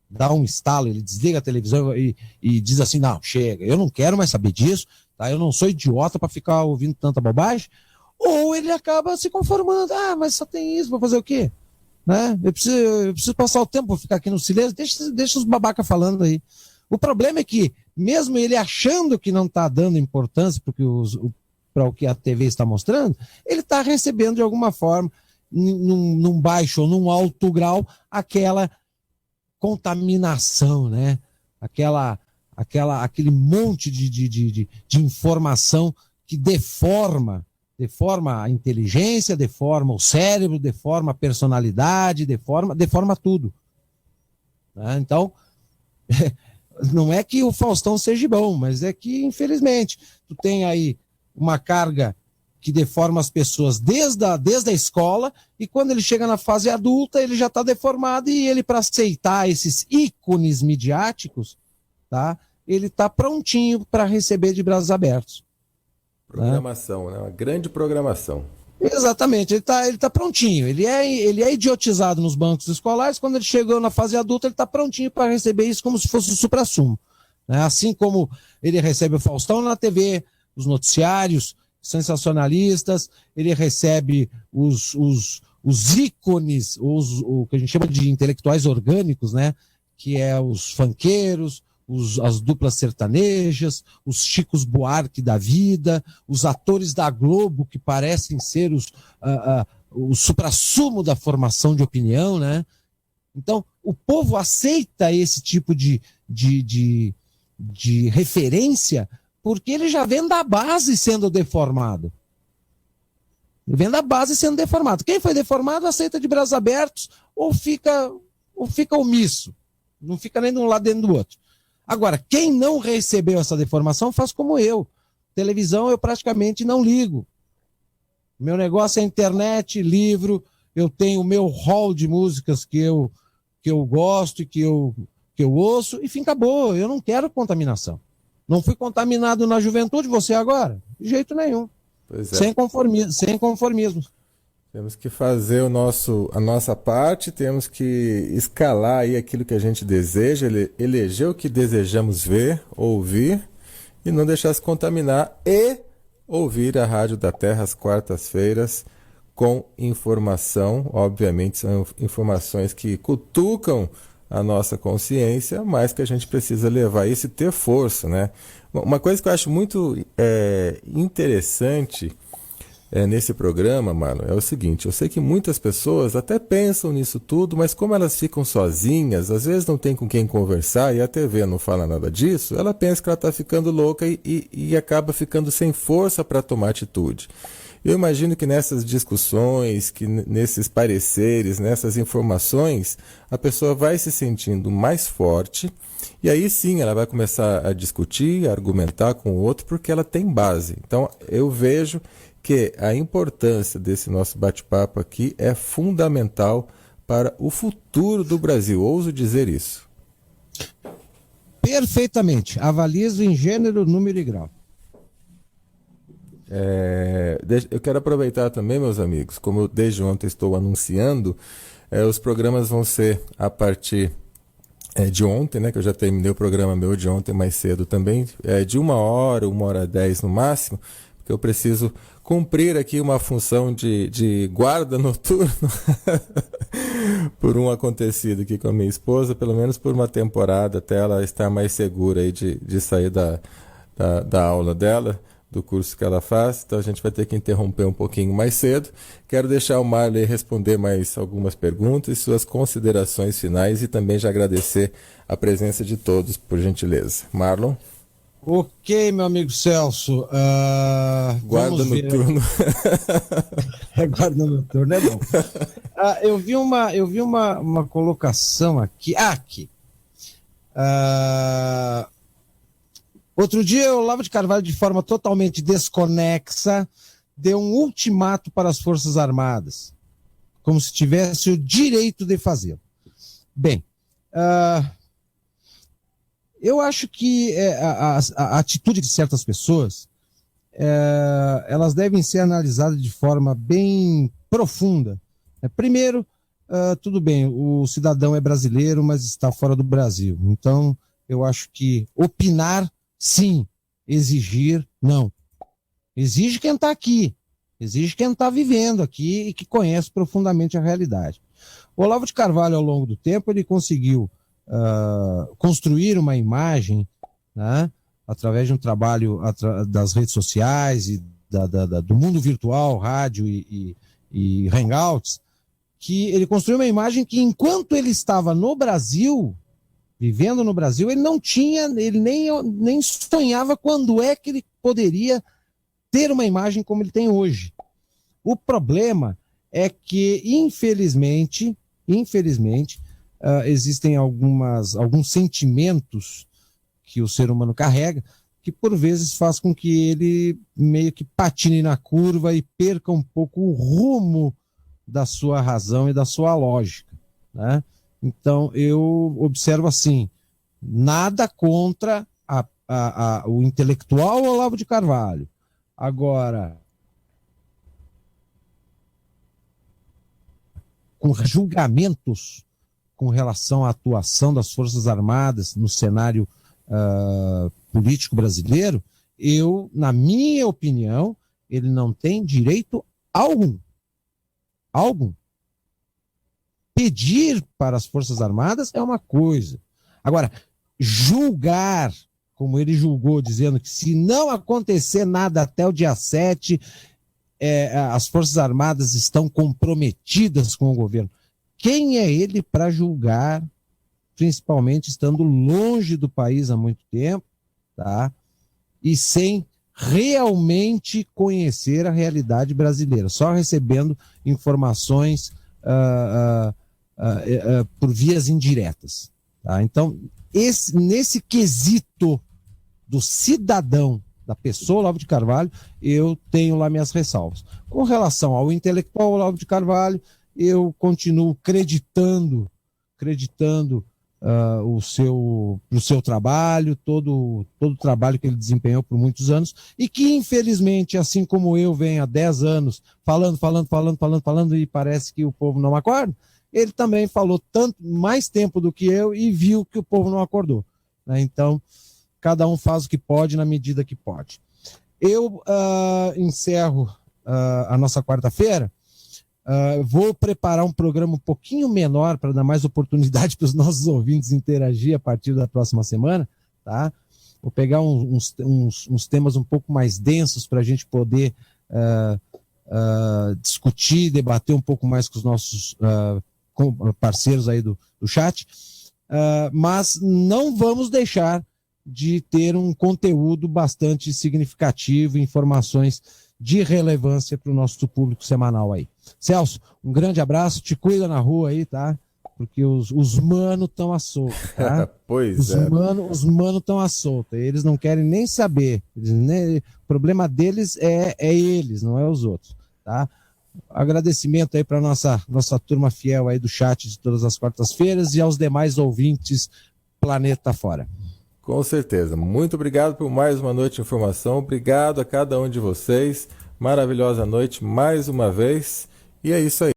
dá um estalo, ele desliga a televisão e diz assim, não, chega, eu não quero mais saber disso, tá? Eu não sou idiota para ficar ouvindo tanta bobagem, ou ele acaba se conformando, mas só tem isso, vou fazer o quê? Né? Eu preciso passar o tempo, vou ficar aqui no silêncio, deixa os babacas falando aí. O problema é que, mesmo ele achando que não está dando importância para o que a TV está mostrando, ele está recebendo de alguma forma, num baixo ou num alto grau, aquela contaminação, né? Aquele monte de informação que deforma a inteligência, deforma o cérebro, deforma a personalidade, deforma tudo. Né? Então, não é que o Faustão seja bom, mas é que, infelizmente, tu tem aí uma carga que deforma as pessoas desde a escola, e quando ele chega na fase adulta, ele já está deformado, e ele, para aceitar esses ícones midiáticos, tá? Ele está prontinho para receber de braços abertos. Programação, né? Uma grande programação. Exatamente, ele tá prontinho, ele é idiotizado nos bancos escolares, quando ele chegou na fase adulta, ele está prontinho para receber isso como se fosse o suprassumo. Né? Assim como ele recebe o Faustão na TV, os noticiários sensacionalistas, ele recebe os ícones, o que a gente chama de intelectuais orgânicos, né? Que é os funkeiros, as duplas sertanejas, os Chicos Buarque da vida, os atores da Globo que parecem ser o suprassumo da formação de opinião, né? Então, o povo aceita esse tipo de referência porque ele já vem da base sendo deformado. Ele vem da base sendo deformado. Quem foi deformado aceita de braços abertos ou fica omisso. Não fica nem de um lado nem do outro. Agora, quem não recebeu essa deformação faz como eu. Televisão eu praticamente não ligo. Meu negócio é internet, livro, eu tenho o meu hall de músicas que eu gosto e que eu ouço, enfim, acabou. Eu não quero contaminação. Não fui contaminado na juventude, você agora? De jeito nenhum. Pois é. Sem conformismo. Temos que fazer a nossa parte, temos que escalar aí aquilo que a gente deseja, eleger o que desejamos ver, ouvir, e não deixar se contaminar, e ouvir a Rádio da Terra às quartas-feiras com informação. Obviamente são informações que cutucam a nossa consciência, mas que a gente precisa levar isso e ter força, né? Uma coisa que eu acho muito interessante nesse programa, mano, é o seguinte: eu sei que muitas pessoas até pensam nisso tudo, mas como elas ficam sozinhas, às vezes não tem com quem conversar e a TV não fala nada disso, ela pensa que ela está ficando louca e acaba ficando sem força para tomar atitude. Eu imagino que nessas discussões, que nesses pareceres, nessas informações, a pessoa vai se sentindo mais forte e aí sim ela vai começar a discutir, a argumentar com o outro, porque ela tem base. Então eu vejo que a importância desse nosso bate-papo aqui é fundamental para o futuro do Brasil. Ouso dizer isso. Perfeitamente. Avalizo em gênero, número e grau. Eu quero aproveitar também, meus amigos, como eu desde ontem estou anunciando, os programas vão ser a partir de ontem, né, que eu já terminei o programa meu de ontem mais cedo também, de 1h10 no máximo, porque eu preciso cumprir aqui uma função de guarda noturno por um acontecido aqui com a minha esposa, pelo menos por uma temporada, até ela estar mais segura aí de sair da aula dela, do curso que ela faz. Então a gente vai ter que interromper um pouquinho mais cedo. Quero deixar o Marley responder mais algumas perguntas e suas considerações finais, e também já agradecer a presença de todos, por gentileza. Marlon? Ok, meu amigo Celso. Guarda noturno. Guarda noturno é bom. Eu vi uma colocação aqui. Aqui. Outro dia, o Olavo de Carvalho, de forma totalmente desconexa, deu um ultimato para as Forças Armadas, como se tivesse o direito de fazê-lo. Bem, eu acho que a atitude de certas pessoas, elas devem ser analisadas de forma bem profunda. Primeiro, tudo bem, o cidadão é brasileiro, mas está fora do Brasil. Então, eu acho que opinar, sim; exigir, não. Exige quem está aqui, exige quem está vivendo aqui e que conhece profundamente a realidade. O Olavo de Carvalho, ao longo do tempo, ele conseguiu construir uma imagem, né, através de um trabalho das redes sociais e do mundo virtual, rádio e hangouts, que ele construiu uma imagem que, enquanto ele estava no Brasil, vivendo no Brasil, ele nem sonhava quando é que ele poderia ter uma imagem como ele tem hoje. O problema é que, infelizmente, existem alguns sentimentos que o ser humano carrega, que por vezes faz com que ele meio que patine na curva e perca um pouco o rumo da sua razão e da sua lógica, né? Então, eu observo assim: nada contra o intelectual Olavo de Carvalho. Agora, com julgamentos com relação à atuação das Forças Armadas no cenário político brasileiro, na minha opinião, ele não tem direito algum. Pedir para as Forças Armadas é uma coisa. Agora, julgar, como ele julgou, dizendo que se não acontecer nada até o dia 7, as Forças Armadas estão comprometidas com o governo. Quem é ele para julgar, principalmente estando longe do país há muito tempo, tá? E sem realmente conhecer a realidade brasileira, só recebendo informações por vias indiretas, tá? Então, nesse quesito do cidadão, da pessoa Olavo de Carvalho, eu tenho lá minhas ressalvas. Com relação ao intelectual Olavo de Carvalho, eu continuo acreditando o seu trabalho, todo o trabalho que ele desempenhou por muitos anos, e que, infelizmente, assim como eu venho há 10 anos falando, e parece que o povo não acorda, ele também falou mais tempo do que eu e viu que o povo não acordou, né? Então, cada um faz o que pode na medida que pode. Eu encerro a nossa quarta-feira. Vou preparar um programa um pouquinho menor para dar mais oportunidade para os nossos ouvintes interagir a partir da próxima semana, tá? Vou pegar uns temas um pouco mais densos para a gente poder discutir, debater um pouco mais com os nossos parceiros aí do chat, mas não vamos deixar de ter um conteúdo bastante significativo, informações de relevância para o nosso público semanal aí. Celso, um grande abraço, te cuida na rua aí, tá? Porque os manos estão à solta, tá? Pois Os manos estão à solta, eles não querem nem saber, o problema deles é eles, não é os outros, tá? Agradecimento aí para nossa turma fiel aí do chat de todas as quartas-feiras e aos demais ouvintes Planeta Fora. Com certeza. Muito obrigado por mais uma noite de informação. Obrigado a cada um de vocês. Maravilhosa noite mais uma vez. E é isso aí.